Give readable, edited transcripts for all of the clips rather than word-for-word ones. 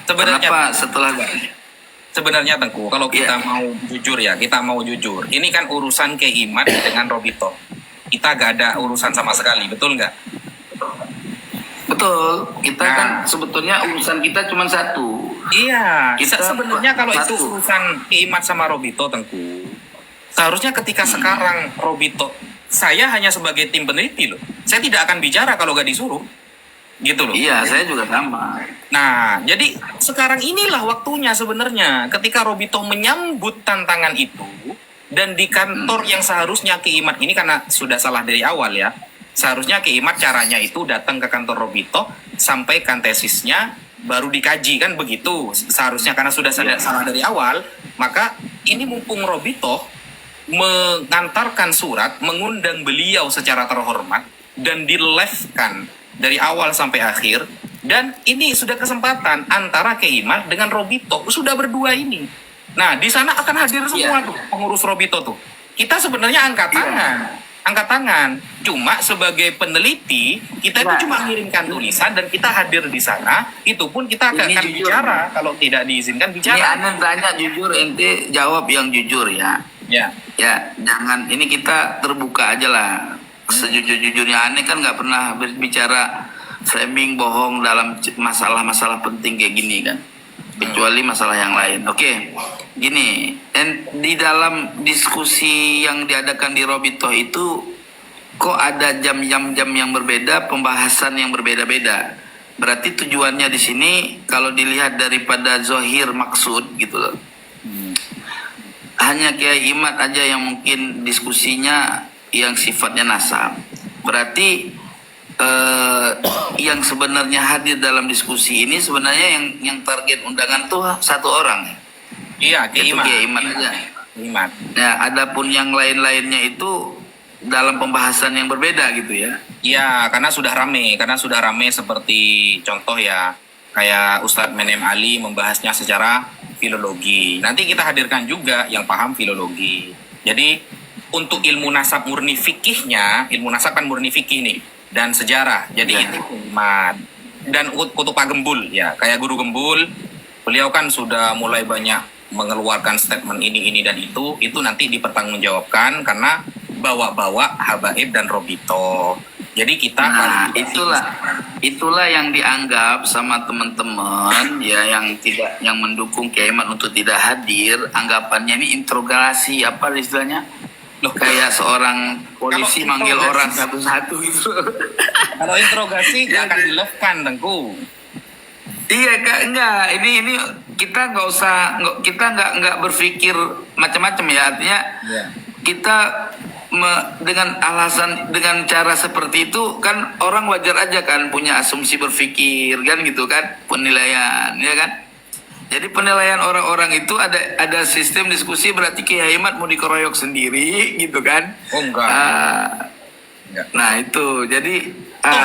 Sebenarnya Kenapa setelah Sebenarnya Tengku, kalau kita ya mau jujur ya, kita mau jujur. Ini kan urusan Keimat dengan Robito. Kita gak ada urusan sama sekali, betul nggak? betul, kita Nah, kan sebetulnya urusan kita cuma satu. iya. Kita Sebenarnya kalau itu satu. urusan Keimat sama Robito, Tengku, seharusnya ketika sekarang Robito, saya hanya sebagai tim peneliti loh. Saya tidak akan bicara kalau gak disuruh, gitu loh. Iya, saya juga sama. Nah, jadi sekarang inilah waktunya sebenarnya ketika Robito menyambut tantangan itu dan di kantor yang seharusnya Keimat ini karena sudah salah dari awal ya. Seharusnya Keimat caranya itu datang ke kantor Robito, sampaikan tesisnya, baru dikaji kan begitu. Seharusnya karena sudah salah dari awal, maka ini mumpung Robito mengantarkan surat, mengundang beliau secara terhormat dan di live-kan dari awal sampai akhir. Dan ini sudah kesempatan antara Keimat dengan Robito, sudah berdua ini. Nah, di sana akan hadir semua tuh pengurus Robito tuh. Kita sebenarnya angkat tangan. Cuma sebagai peneliti, kita itu cuma mengirimkan tulisan dan kita hadir di sana. Itu pun kita akan Jujur, bicara kalau tidak diizinkan ini bicara. Anda tanya jujur, ente jawab yang jujur ya. Ya, Ya, jangan, ini kita terbuka aja lah. Sejujur-jujurnya, aneh kan nggak pernah berbicara framing bohong dalam masalah-masalah penting kayak gini kan. Kecuali masalah yang lain. Oke, gini, di dalam diskusi yang diadakan di Robito itu, kok ada jam-jam yang berbeda, pembahasan yang berbeda-beda. Berarti tujuannya di sini, kalau dilihat daripada zohir maksud gitu loh. Hanya Kiai Imat aja yang mungkin diskusinya yang sifatnya nasab. Berarti yang sebenarnya hadir dalam diskusi ini sebenarnya yang target undangan tuh satu orang. iya, Itu Keimat. Kiai Imat aja. Keimat. Nah, adapun yang lain-lainnya itu dalam pembahasan yang berbeda gitu ya. Iya, karena sudah rame seperti contoh ya, kayak Ustadz Menem Ali membahasnya secara filologi. Nanti kita hadirkan juga yang paham filologi. Jadi untuk ilmu nasab murni fikihnya, ilmu nasab kan murni fikih nih, dan sejarah. Jadi itu Keimat. Dan untuk Pak Gembul ya, kayak Guru Gembul, beliau kan sudah mulai banyak mengeluarkan statement ini dan itu nanti dipertanggungjawabkan karena bawa-bawa Habaib dan Robito. Jadi kita itulah yang dianggap sama teman-teman ya yang mendukung Kiai Imat untuk tidak hadir, anggapannya ini interogasi apa istilahnya? Loh, kayak seorang polisi manggil orang satu-satu gitu. Kalau interogasi nggak akan dilakukan, Tengku. Iya kak, enggak. Ini kita nggak usah, kita nggak berpikir macam-macam ya. Artinya kita dengan alasan, dengan cara seperti itu kan orang wajar aja kan punya asumsi berpikir kan gitu kan, penilaian ya kan. Jadi penilaian orang-orang itu ada sistem diskusi, berarti Kiai Imat mau dikeroyok sendiri gitu kan. Oh enggak. Nah itu jadi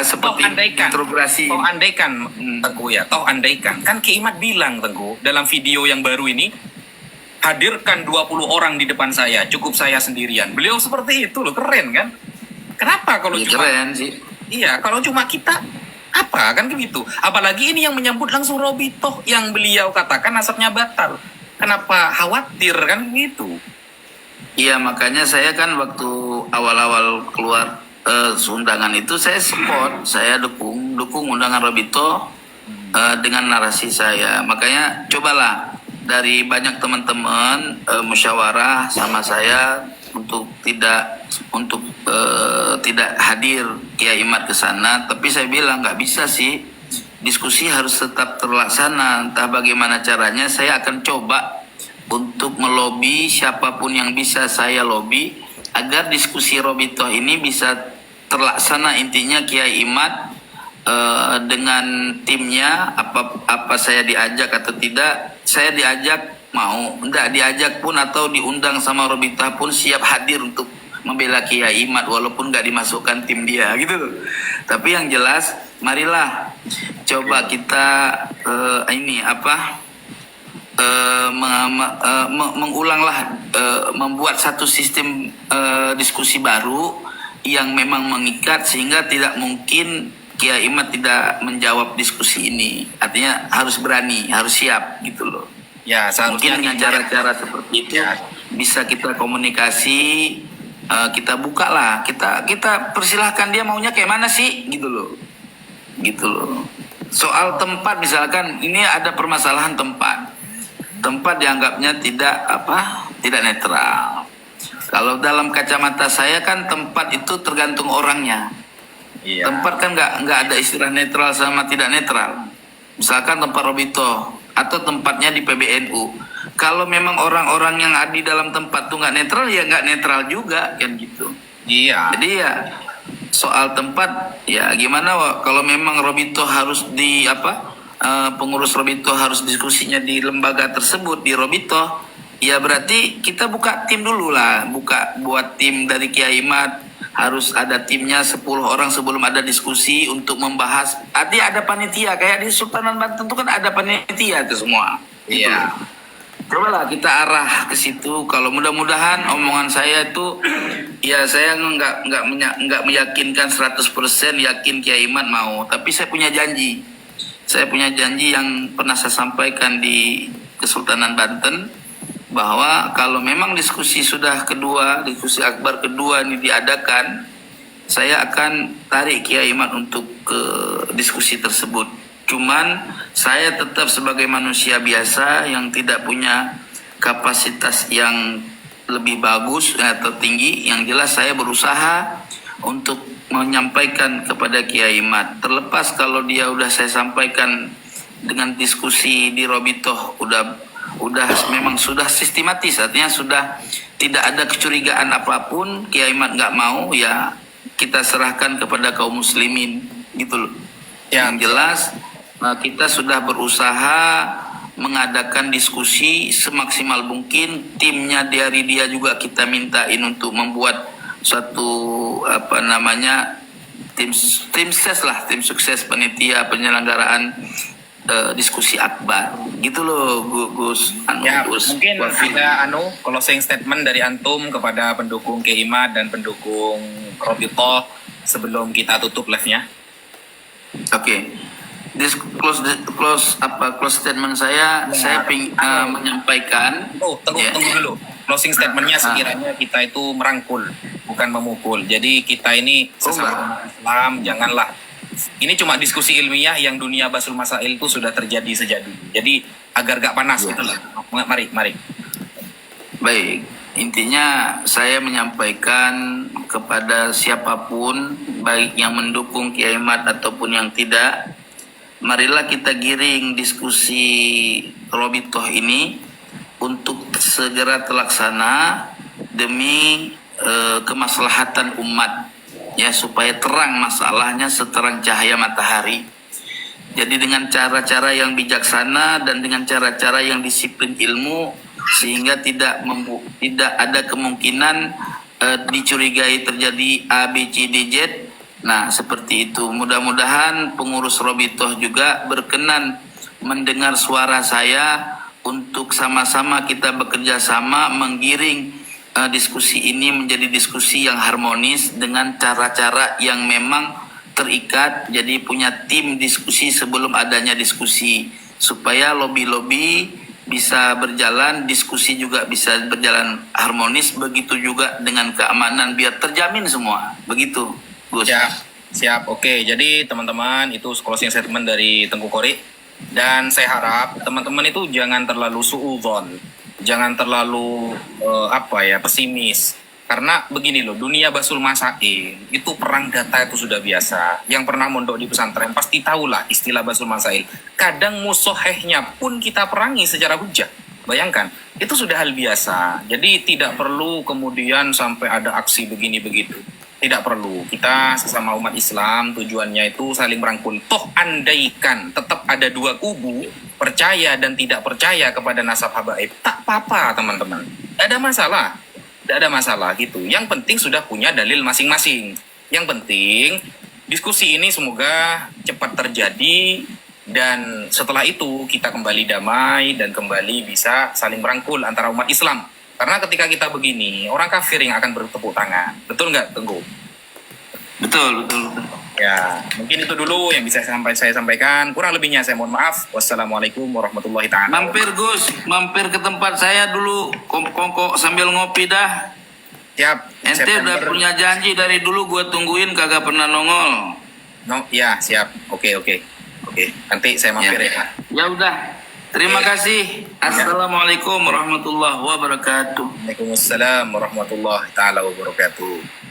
seperti interogasi. Toh andaikan Tengku ya, andaikan kan Keimat bilang Tengku dalam video yang baru ini, hadirkan 20 orang di depan saya, cukup saya sendirian. Beliau seperti itu loh, keren kan? Kenapa kalau cuma keren sih. Iya, kalau cuma kita apa kan begitu. Apalagi ini yang menyambut langsung Robito yang beliau katakan nasabnya batal. Kenapa khawatir kan gitu? Iya, makanya saya kan waktu awal-awal keluar undangan itu saya support, saya dukung undangan Robito dengan narasi saya. Makanya cobalah dari banyak teman-teman musyawarah sama saya untuk tidak hadir Kiai Imat ke sana, tapi saya bilang nggak bisa sih, diskusi harus tetap terlaksana. Entah bagaimana caranya, saya akan coba untuk melobi siapapun yang bisa saya lobi agar diskusi Robito ini bisa terlaksana. Intinya Kiai Imat dengan timnya, apa saya diajak atau tidak, saya diajak mau, enggak diajak pun atau diundang sama Robito pun siap hadir untuk membela Kiai Imat walaupun nggak dimasukkan tim dia gitu. Tapi yang jelas marilah coba kita mengulanglah, membuat satu sistem diskusi baru yang memang mengikat sehingga tidak mungkin Kiai Imad tidak menjawab diskusi ini. Artinya harus berani, harus siap gitu loh. Ya, seharusnya Mungkin dengan cara-cara seperti itu Ya. bisa kita komunikasi, kita buka lah, kita persilahkan dia maunya kayak mana sih gitu loh. Gitu loh. Soal tempat misalkan ini ada permasalahan tempat. Tempat dianggapnya tidak netral. Kalau dalam kacamata saya kan tempat itu tergantung orangnya. Iya. Tempat kan nggak ada istilah netral sama tidak netral. Misalkan tempat Robito atau tempatnya di PBNU. Kalau memang orang-orang yang ada di dalam tempat tuh nggak netral, ya nggak netral juga kan gitu. Iya. Jadi ya soal tempat ya gimana kalau memang Robito harus pengurus Robito harus diskusinya di lembaga tersebut di Robito, ya berarti kita buka tim dulu lah, buat tim dari Kiai Imad. Harus ada timnya 10 orang sebelum ada diskusi untuk membahas. Artinya ada panitia kayak di Sultanan Banten itu kan ada panitia itu semua. Gitu. Iya. Cobalah kita arah ke situ. Kalau mudah-mudahan omongan saya itu ya saya nggak meyakinkan 100% yakin Kiai Imad mau, tapi saya punya janji. Saya punya janji yang pernah saya sampaikan di Kesultanan Banten, bahwa kalau memang diskusi akbar kedua ini diadakan, saya akan tarik Kiai Imad untuk ke diskusi tersebut. Cuman saya tetap sebagai manusia biasa yang tidak punya kapasitas yang lebih bagus atau tinggi, yang jelas saya berusaha untuk menyampaikan kepada Kiai Imad. Terlepas kalau dia udah saya sampaikan dengan diskusi di Robito udah memang sudah sistematis, artinya sudah tidak ada kecurigaan apapun, Kiai Imad nggak mau, ya kita serahkan kepada kaum muslimin gitu loh. Ya. Yang jelas kita sudah berusaha mengadakan diskusi semaksimal mungkin. Timnya dari dia juga kita mintain untuk membuat suatu tim sukses panitia penyelenggaraan diskusi akbar gitu loh Gus. Ya, Gus mungkin Wafil. ada closing statement dari antum kepada pendukung Kiai Imad dan pendukung Robito sebelum kita tutup live-nya. Oke. Close statement saya menyampaikan. Tunggu dulu. Closing statement-nya sekiranya kita itu merangkul, bukan memukul. Jadi kita ini sesama Islam, janganlah. Ini cuma diskusi ilmiah yang dunia Basul Masail itu sudah terjadi sejak dulu. Jadi agar gak panas gitu lah. Mari. Baik, intinya saya menyampaikan kepada siapapun, baik yang mendukung Kiai Imad ataupun yang tidak, marilah kita giring diskusi Robitoh ini untuk segera terlaksana demi kemaslahatan umat. Ya, supaya terang masalahnya seterang cahaya matahari. Jadi dengan cara-cara yang bijaksana dan dengan cara-cara yang disiplin ilmu, sehingga tidak ada kemungkinan dicurigai terjadi A, B, C, D, Z. Nah, seperti itu. Mudah-mudahan pengurus Robitoh juga berkenan mendengar suara saya untuk sama-sama kita bekerja sama menggiring diskusi ini menjadi diskusi yang harmonis dengan cara-cara yang memang terikat. Jadi punya tim diskusi sebelum adanya diskusi, supaya lobby-lobby bisa berjalan, diskusi juga bisa berjalan harmonis. Begitu juga dengan keamanan, biar terjamin semua. Begitu, Gus. Siap. Oke, jadi teman-teman, itu closing statement dari Tengku Kori. Dan saya harap teman-teman itu jangan terlalu suudzon, jangan terlalu pesimis. Karena begini loh, dunia Basul Masail itu perang data itu sudah biasa. Yang pernah mondok di pesantren pasti tahulah istilah Basul Masail. Kadang musohehnya pun kita perangi secara hujah. Bayangkan, itu sudah hal biasa. Jadi tidak perlu kemudian sampai ada aksi begini begitu. Tidak perlu. Kita sesama umat Islam tujuannya itu saling merangkul. Toh andaikan tetap ada dua kubu, percaya dan tidak percaya kepada nasab habaib, tak apa-apa teman-teman. Tidak ada masalah. Tidak ada masalah gitu. Yang penting sudah punya dalil masing-masing. Yang penting diskusi ini semoga cepat terjadi, dan setelah itu kita kembali damai dan kembali bisa saling merangkul antara umat Islam. Karena ketika kita begini, orang kafir yang akan bertepuk tangan. Betul nggak, Tengku? Betul. Ya, mungkin itu dulu yang bisa saya sampaikan. Kurang lebihnya saya mohon maaf. Wassalamualaikum warahmatullahi taala. Mampir Gus, mampir ke tempat saya dulu, kongko sambil ngopi dah. Siap. Ente udah September. punya janji dari dulu gue tungguin kagak pernah nongol. No, ya, siap. Oke. Nanti saya mampir ya. Ya udah. Terima kasih. Assalamualaikum warahmatullahi wabarakatuh. Waalaikumsalam warahmatullahi taala wabarakatuh.